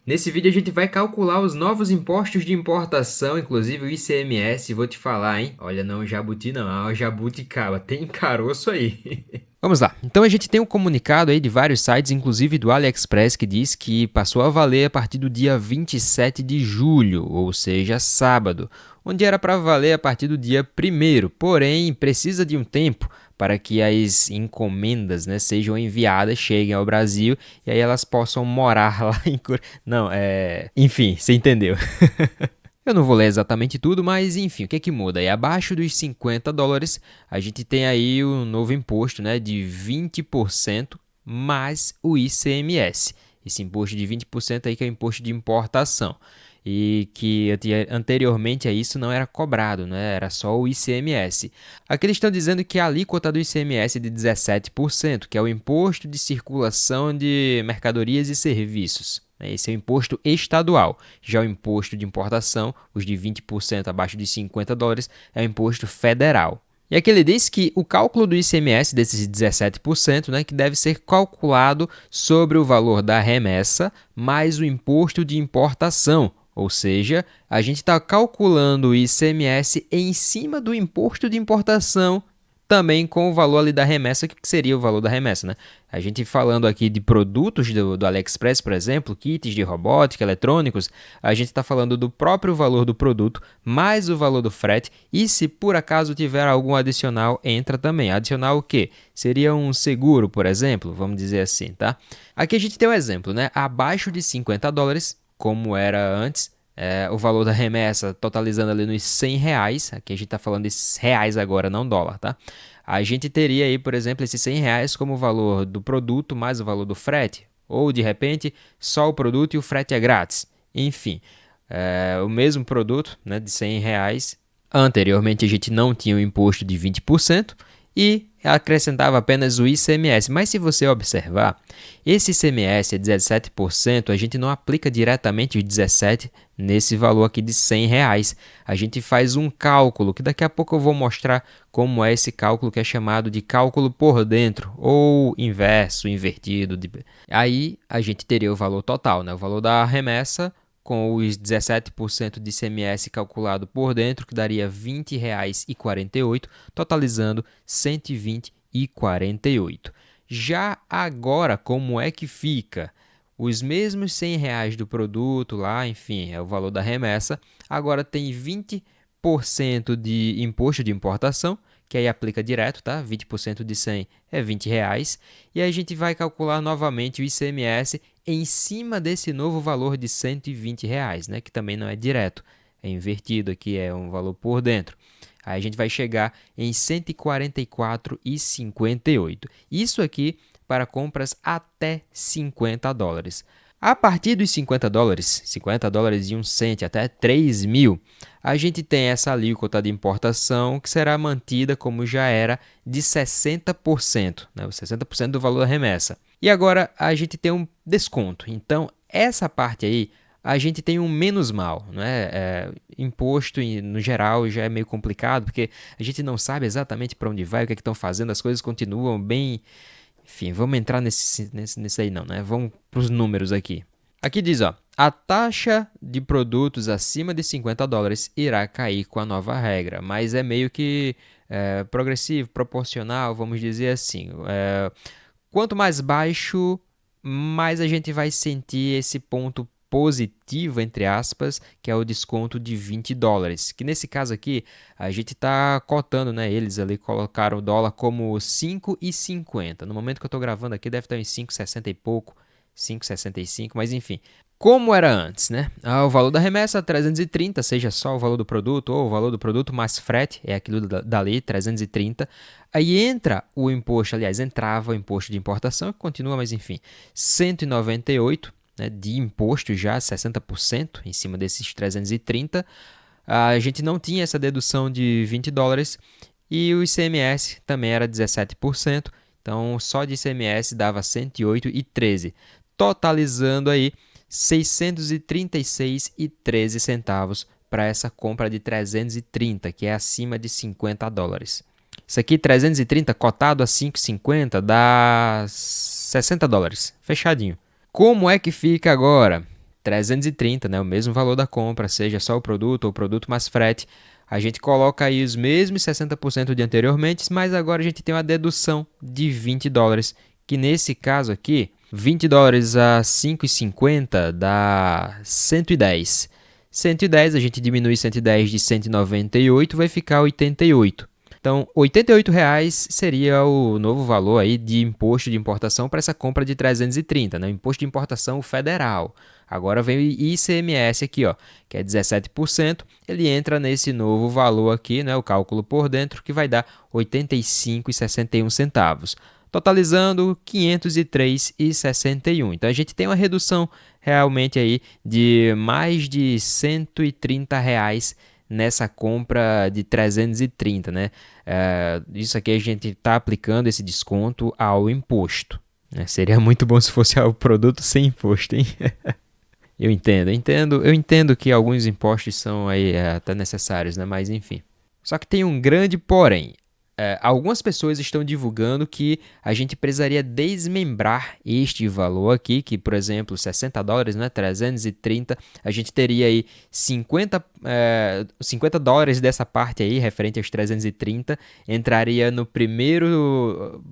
Nesse vídeo a gente vai calcular os novos impostos de importação, inclusive o ICMS, vou te falar, hein? Olha, não é jabuti não, é o jabuticaba, tem caroço aí. Vamos lá. Então a gente tem um comunicado aí de vários sites, inclusive do AliExpress, que diz que passou a valer a partir do dia 27 de julho, ou seja, sábado, onde era para valer a partir do dia 1º, porém precisa de um tempo para que as encomendas, né, sejam enviadas, cheguem ao Brasil e aí elas possam morar lá em... Não, Enfim, você entendeu. Eu não vou ler exatamente tudo, mas enfim, o que é que muda? E abaixo dos US$ 50, a gente tem aí o novo imposto, né, de 20% mais o ICMS. Esse imposto de 20% aí que é o imposto de importação. E que anteriormente a isso não era cobrado, né? Era só o ICMS. Aqui eles estão dizendo que a alíquota do ICMS é de 17%, que é o imposto de circulação de mercadorias e serviços. Esse é o imposto estadual. Já o imposto de importação, os de 20% abaixo de US$ 50, é o imposto federal. E aqui ele diz que o cálculo do ICMS desses 17%, né, que deve ser calculado sobre o valor da remessa mais o imposto de importação. Ou seja, a gente está calculando o ICMS em cima do imposto de importação também com o valor ali da remessa, que seria o valor da remessa, né? A gente falando aqui de produtos do AliExpress, por exemplo, kits de robótica, eletrônicos, a gente está falando do próprio valor do produto, mais o valor do frete, e se por acaso tiver algum adicional, entra também. Adicional o quê? Seria um seguro, por exemplo, vamos dizer assim, tá? Aqui a gente tem um exemplo, né? Abaixo de US$ 50, como era antes, o valor da remessa totalizando ali nos R$ 100, aqui a gente está falando de reais agora, não dólar, tá? A gente teria aí, por exemplo, esses R$ 100 como o valor do produto mais o valor do frete, ou de repente só o produto e o frete é grátis. Enfim, o mesmo produto, né, de R$ 100, anteriormente a gente não tinha o imposto de 20% e acrescentava apenas o ICMS. Mas se você observar, esse ICMS é 17%, a gente não aplica diretamente os 17% nesse valor aqui de R$ 100. A gente faz um cálculo, que daqui a pouco eu vou mostrar como é esse cálculo que é chamado de cálculo por dentro, ou inverso, invertido. Aí a gente teria o valor total, né? O valor da remessa com os 17% de ICMS calculado por dentro, que daria R$ 20,48, totalizando R$ 120,48. Já agora, como é que fica? Os mesmos R$ 100 do produto lá, enfim, é o valor da remessa, agora tem 20% de imposto de importação, que aí aplica direto, tá? 20% de 100 é R$ 20, e aí a gente vai calcular novamente o ICMS em cima desse novo valor de R$ 120, né? Que também não é direto, é invertido aqui, é um valor por dentro. Aí a gente vai chegar em R$ 144,58. Isso aqui para compras até US$ 50. A partir dos US$ 50, US$ 50 e um cento até 3.000, a gente tem essa alíquota de importação que será mantida como já era de 60%, né? O 60% do valor da remessa. E agora a gente tem um desconto. Então, essa parte aí, a gente tem um menos mal, né? Imposto, no geral, já é meio complicado, porque a gente não sabe exatamente para onde vai, o que é que estão fazendo, as coisas continuam bem... Enfim, vamos entrar nesse aí não, né? Vamos para os números aqui. Aqui diz, ó, a taxa de produtos acima de US$ 50 irá cair com a nova regra, mas é meio que progressivo, proporcional, vamos dizer assim. Quanto mais baixo, mais a gente vai sentir esse ponto positivo, entre aspas, que é o desconto de US$ 20, que nesse caso aqui a gente está cotando, né? Eles ali colocaram o dólar como 5,50. No momento que eu estou gravando aqui deve estar em 5,60 e pouco, 5,65, mas enfim. Como era antes, né? O valor da remessa 330, seja só o valor do produto ou o valor do produto mais frete, é aquilo dali, 330. Aí entra o imposto, aliás, entrava o imposto de importação, que continua, mas enfim, 198, né, de imposto já, 60% em cima desses 330. A gente não tinha essa dedução de US$ 20 e o ICMS também era 17%, então só de ICMS dava 108,13, totalizando aí 636,13 centavos para essa compra de 330, que é acima de US$ 50. Isso aqui, 330 cotado a 5,50 dá US$ 60, fechadinho. Como é que fica agora? 330, né? O mesmo valor da compra, seja só o produto ou o produto mais frete. A gente coloca aí os mesmos 60% de anteriormente, mas agora a gente tem uma dedução de $20, que nesse caso aqui, $20 a 5,50 dá 110. 110, a gente diminui 110 de 198, vai ficar 88. Então, R$ 88 seria o novo valor aí de imposto de importação para essa compra de 330, né? O imposto de importação federal. Agora vem o ICMS aqui, ó, que é 17%. Ele entra nesse novo valor aqui, né? O cálculo por dentro, que vai dar R$ 85,61. Totalizando R$ 503,61. Então, a gente tem uma redução realmente aí de mais de R$ 130 nessa compra de 330, né? Isso aqui a gente está aplicando esse desconto ao imposto, né? Seria muito bom se fosse o produto sem imposto, hein? Eu entendo que alguns impostos são aí até necessários, né? Mas enfim. Só que tem um grande porém. Algumas pessoas estão divulgando que a gente precisaria desmembrar este valor aqui, que, por exemplo, $60, né, 330, a gente teria aí $50 dessa parte aí, referente aos 330, entraria no primeiro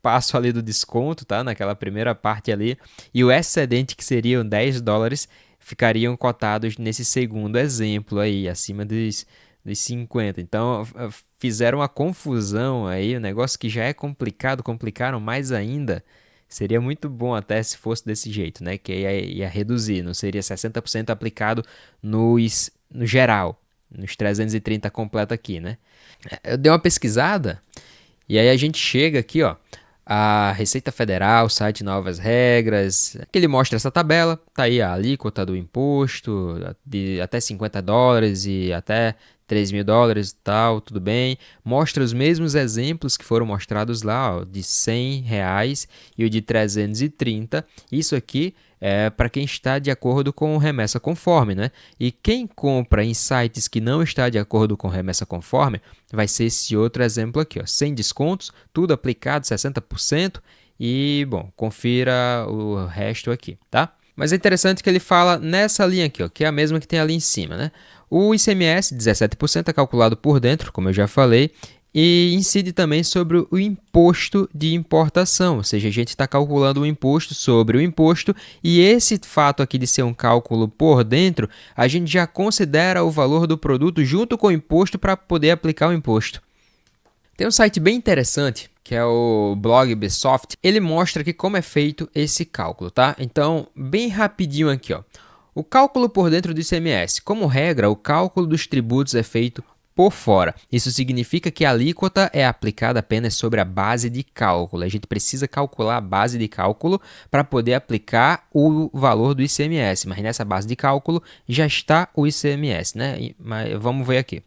passo ali do desconto, tá? Naquela primeira parte ali, e o excedente, que seriam $10, ficariam cotados nesse segundo exemplo aí, acima dos 50. Então, fizeram uma confusão aí, um negócio que já é complicado, complicaram mais ainda. Seria muito bom até se fosse desse jeito, né? Que ia reduzir, não seria 60% aplicado no geral, nos 330 completo aqui, né? Eu dei uma pesquisada e aí a gente chega aqui, ó, a Receita Federal, site Novas Regras, que ele mostra essa tabela, tá aí a alíquota do imposto, de até $50 e até $3.000 e tal, tudo bem. Mostra os mesmos exemplos que foram mostrados lá, ó, de R$ 100 e o de 330. Isso aqui é para quem está de acordo com o remessa conforme, né? E quem compra em sites que não está de acordo com remessa conforme, vai ser esse outro exemplo aqui, ó, sem descontos, tudo aplicado 60% e, bom, confira o resto aqui, tá? Mas é interessante que ele fala nessa linha aqui, ó, que é a mesma que tem ali em cima, né? O ICMS, 17%, é calculado por dentro, como eu já falei, e incide também sobre o imposto de importação, ou seja, a gente está calculando o imposto sobre o imposto, e esse fato aqui de ser um cálculo por dentro, a gente já considera o valor do produto junto com o imposto para poder aplicar o imposto. Tem um site bem interessante, que é o blog Bsoft, ele mostra aqui como é feito esse cálculo, tá? Então, bem rapidinho aqui, ó. O cálculo por dentro do ICMS. Como regra, o cálculo dos tributos é feito por fora. Isso significa que a alíquota é aplicada apenas sobre a base de cálculo. A gente precisa calcular a base de cálculo para poder aplicar o valor do ICMS, mas nessa base de cálculo já está o ICMS, né? Mas vamos ver aqui.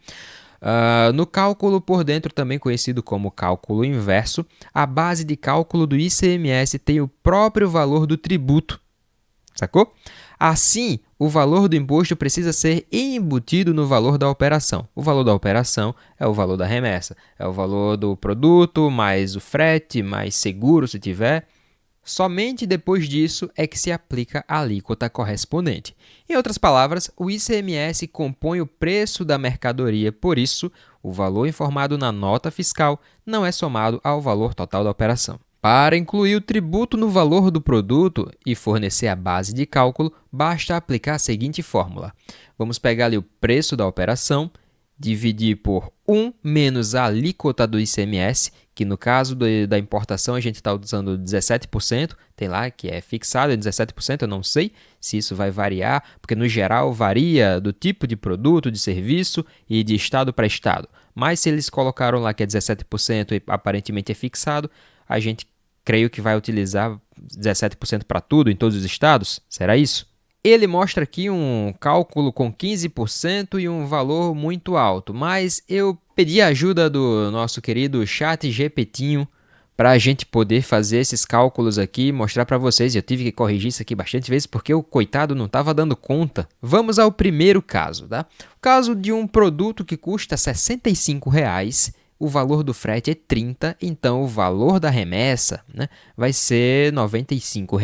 No cálculo por dentro, também conhecido como cálculo inverso, a base de cálculo do ICMS tem o próprio valor do tributo, sacou? Assim, o valor do imposto precisa ser embutido no valor da operação. O valor da operação é o valor da remessa, é o valor do produto, mais o frete, mais seguro se tiver. Somente depois disso é que se aplica a alíquota correspondente. Em outras palavras, o ICMS compõe o preço da mercadoria, por isso, o valor informado na nota fiscal não é somado ao valor total da operação. Para incluir o tributo no valor do produto e fornecer a base de cálculo, basta aplicar a seguinte fórmula. Vamos pegar ali o preço da operação, dividir por 1 menos a alíquota do ICMS, que no caso da importação a gente está usando 17%, tem lá que é fixado em 17%, eu não sei se isso vai variar, porque no geral varia do tipo de produto, de serviço e de estado para estado. Mas se eles colocaram lá que é 17% e aparentemente é fixado, a gente creio que vai utilizar 17% para tudo em todos os estados, será isso? Ele mostra aqui um cálculo com 15% e um valor muito alto, mas eu pedi a ajuda do nosso querido ChatGPTinho para a gente poder fazer esses cálculos aqui e mostrar para vocês. Eu tive que corrigir isso aqui bastante vezes porque o coitado não estava dando conta. Vamos ao primeiro caso, tá? O caso de um produto que custa R$ 65, o valor do frete é 30, então o valor da remessa, né, vai ser R$ 95.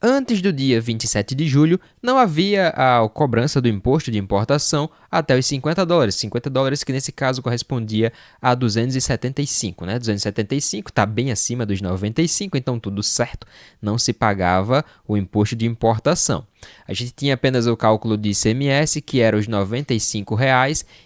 Antes do dia 27 de julho, não havia a cobrança do imposto de importação até os $50. $50 que nesse caso correspondia a 275, né? 275 está bem acima dos 95, então tudo certo, não se pagava o imposto de importação. A gente tinha apenas o cálculo de ICMS, que era os R$ 95,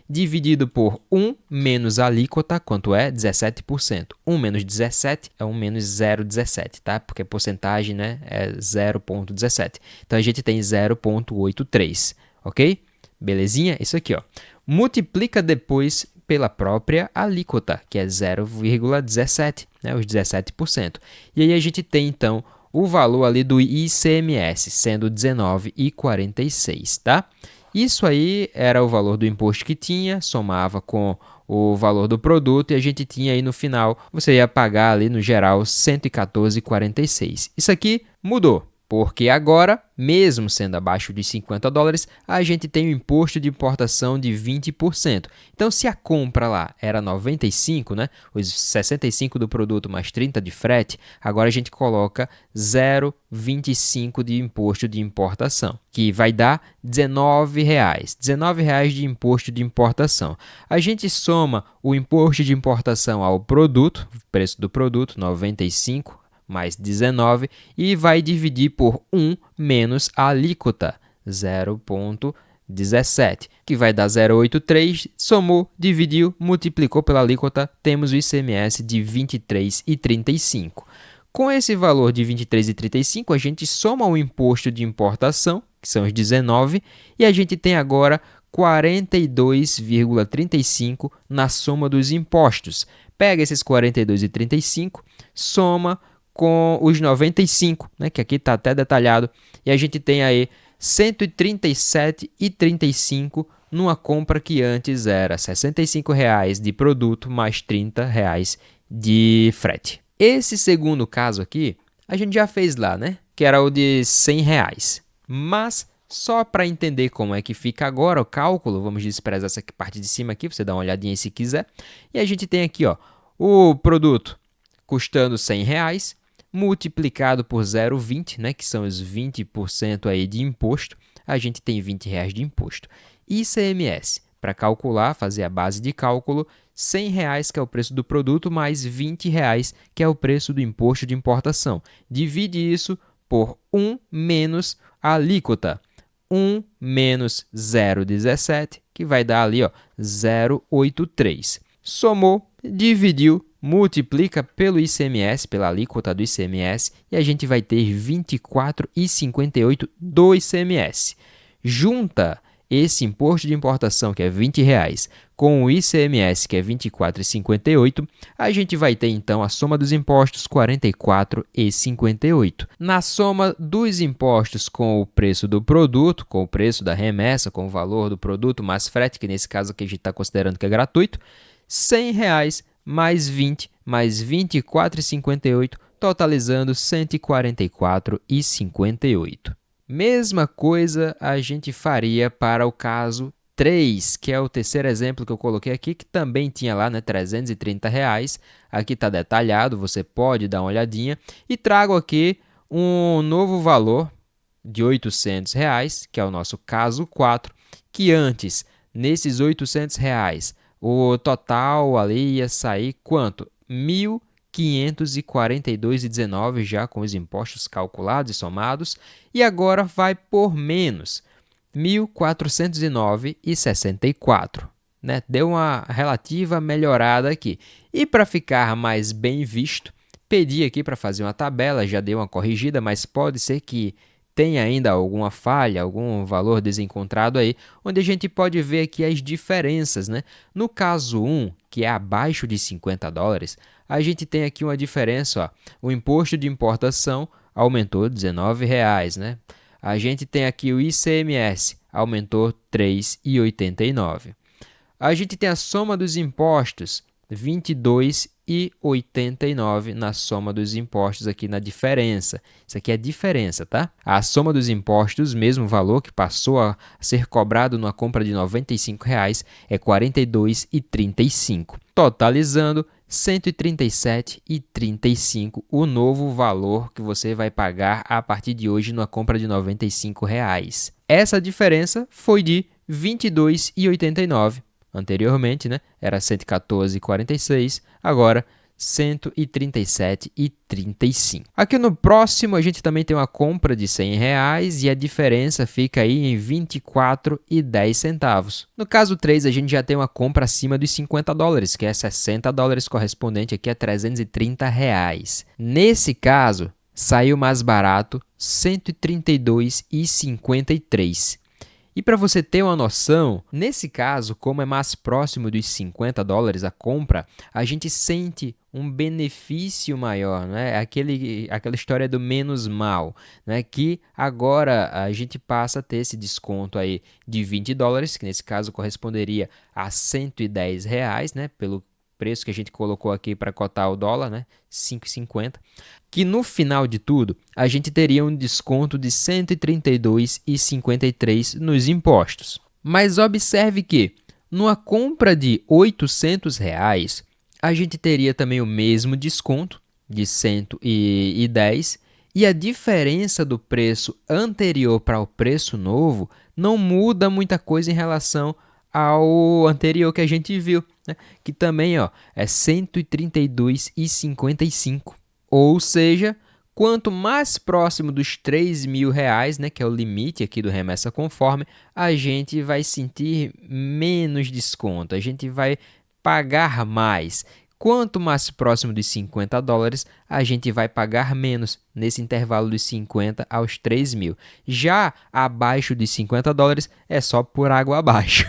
dividido por 1 menos a alíquota, quanto é? 17%. 1 menos 17 é 1 menos 0,17, tá? Porque a porcentagem, né, é 0,17. Então, a gente tem 0,83, ok? Belezinha? Isso aqui, ó. Multiplica depois pela própria alíquota, que é 0,17, né, os 17%. E aí a gente tem, então, o valor ali do ICMS, sendo 19,46, tá? Isso aí era o valor do imposto que tinha, somava com o valor do produto e a gente tinha aí no final, você ia pagar ali no geral 114,46. Isso aqui mudou. Porque agora, mesmo sendo abaixo de $50, a gente tem um imposto de importação de 20%. Então, se a compra lá era 95, né, os 65 do produto mais 30 de frete, agora a gente coloca 0,25 de imposto de importação, que vai dar R$19. R$19 de imposto de importação. A gente soma o imposto de importação ao produto, preço do produto, 95 mais 19, e vai dividir por 1 menos a alíquota, 0,17, que vai dar 0,83, somou, dividiu, multiplicou pela alíquota, temos o ICMS de 23,35. Com esse valor de 23,35, a gente soma o imposto de importação, que são os 19, e a gente tem agora 42,35 na soma dos impostos. Pega esses 42,35, soma com os 95, né, que aqui está até detalhado, e a gente tem aí 137,35 numa compra que antes era R$ 65 de produto mais R$ 30 de frete. Esse segundo caso aqui, a gente já fez lá, né, que era o de R$ 100. Mas, só para entender como é que fica agora o cálculo, vamos desprezar essa parte de cima aqui, você dá uma olhadinha se quiser, e a gente tem aqui, ó, o produto custando R$ 100, multiplicado por 0,20, né, que são os 20% aí de imposto, a gente tem R$ 20 de imposto. ICMS, para calcular, fazer a base de cálculo, R$ 100, que é o preço do produto, mais R$ 20, que é o preço do imposto de importação. Divide isso por 1 menos a alíquota. 1 menos 0,17, que vai dar ali, ó, 0,83. Somou, dividiu, multiplica pelo ICMS, pela alíquota do ICMS, e a gente vai ter 24,58 do ICMS. Junta esse imposto de importação, que é R$ 20, com o ICMS, que é 24,58, a gente vai ter então a soma dos impostos, 44,58. Na soma dos impostos com o preço do produto, com o preço da remessa, com o valor do produto mais frete, que nesse caso aqui a gente está considerando que é gratuito, R$ 100 mais 20, mais 24,58, totalizando 144,58. Mesma coisa a gente faria para o caso 3, que é o terceiro exemplo que eu coloquei aqui, que também tinha lá, né, R$ 330. Aqui está detalhado, você pode dar uma olhadinha. E trago aqui um novo valor de R$ 800, que é o nosso caso 4, que antes, nesses R$ 800, o total ali ia sair quanto? R$ 1.542,19 já com os impostos calculados e somados. E agora vai por menos, R$ 1.409,64. Né? Deu uma relativa melhorada aqui. E para ficar mais bem visto, pedi aqui para fazer uma tabela, já dei uma corrigida, mas pode ser que tem ainda alguma falha, algum valor desencontrado aí, onde a gente pode ver aqui as diferenças, né? No caso 1, que é abaixo de $50, a gente tem aqui uma diferença, ó. O imposto de importação aumentou R$ 19, né? A gente tem aqui o ICMS, aumentou R$ 3,89. A gente tem a soma dos impostos, R$ 22,89 na soma dos impostos aqui na diferença. Isso aqui é a diferença, tá? A soma dos impostos, mesmo valor que passou a ser cobrado numa compra de R$ 95, é R$ 42,35. Totalizando, 137,35 o novo valor que você vai pagar a partir de hoje numa compra de R$ 95. Essa diferença foi de R$ 22,89. Anteriormente, né, era 114,46, agora 137,35. Aqui no próximo a gente também tem uma compra de R$ 100 e a diferença fica aí em 24,10. No caso 3, a gente já tem uma compra acima dos $50, que é $60, correspondente aqui a R$ 330. Nesse caso, saiu mais barato, R$ 132,53. E para você ter uma noção, nesse caso, como é mais próximo dos $50 a compra, a gente sente um benefício maior, né? Aquela história do menos mal, né? Que agora a gente passa a ter esse desconto aí de $20, que nesse caso corresponderia a R$ 110, né? Pelo preço que a gente colocou aqui para cotar o dólar, né? 5,50. Que no final de tudo, a gente teria um desconto de R$ 132,53 nos impostos. Mas observe que, numa compra de R$ 800, a gente teria também o mesmo desconto de 110 e a diferença do preço anterior para o preço novo não muda muita coisa em relação ao anterior que a gente viu, né? Que também é R$ 132,55. Ou seja, quanto mais próximo dos R$ 3.000, né, que é o limite aqui do remessa conforme, a gente vai sentir menos desconto, a gente vai pagar mais. Quanto mais próximo dos $50, a gente vai pagar menos, nesse intervalo dos 50 aos 3.000. Já abaixo dos $50 é só por água abaixo.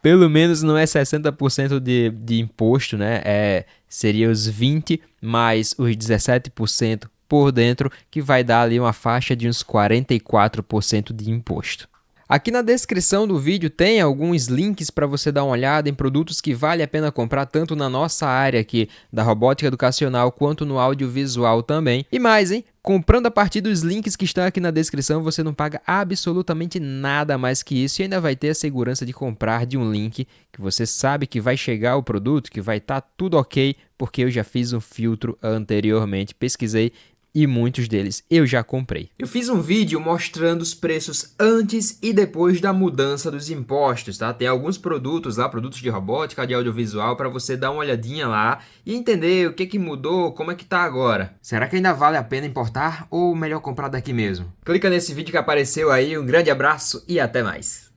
Pelo menos não é 60% de imposto, né? Seria os 20% mais os 17% por dentro, que vai dar ali uma faixa de uns 44% de imposto. Aqui na descrição do vídeo tem alguns links para você dar uma olhada em produtos que vale a pena comprar tanto na nossa área aqui da robótica educacional quanto no audiovisual também. E mais, hein? Comprando a partir dos links que estão aqui na descrição, você não paga absolutamente nada mais que isso e ainda vai ter a segurança de comprar de um link que você sabe que vai chegar o produto, que vai estar tudo ok, porque eu já fiz um filtro anteriormente, pesquisei e muitos deles eu já comprei. Eu fiz um vídeo mostrando os preços antes e depois da mudança dos impostos, tá? Tem alguns produtos lá, produtos de robótica, de audiovisual, para você dar uma olhadinha lá e entender o que mudou, como é que tá agora. Será que ainda vale a pena importar ou melhor comprar daqui mesmo? Clica nesse vídeo que apareceu aí, um grande abraço e até mais.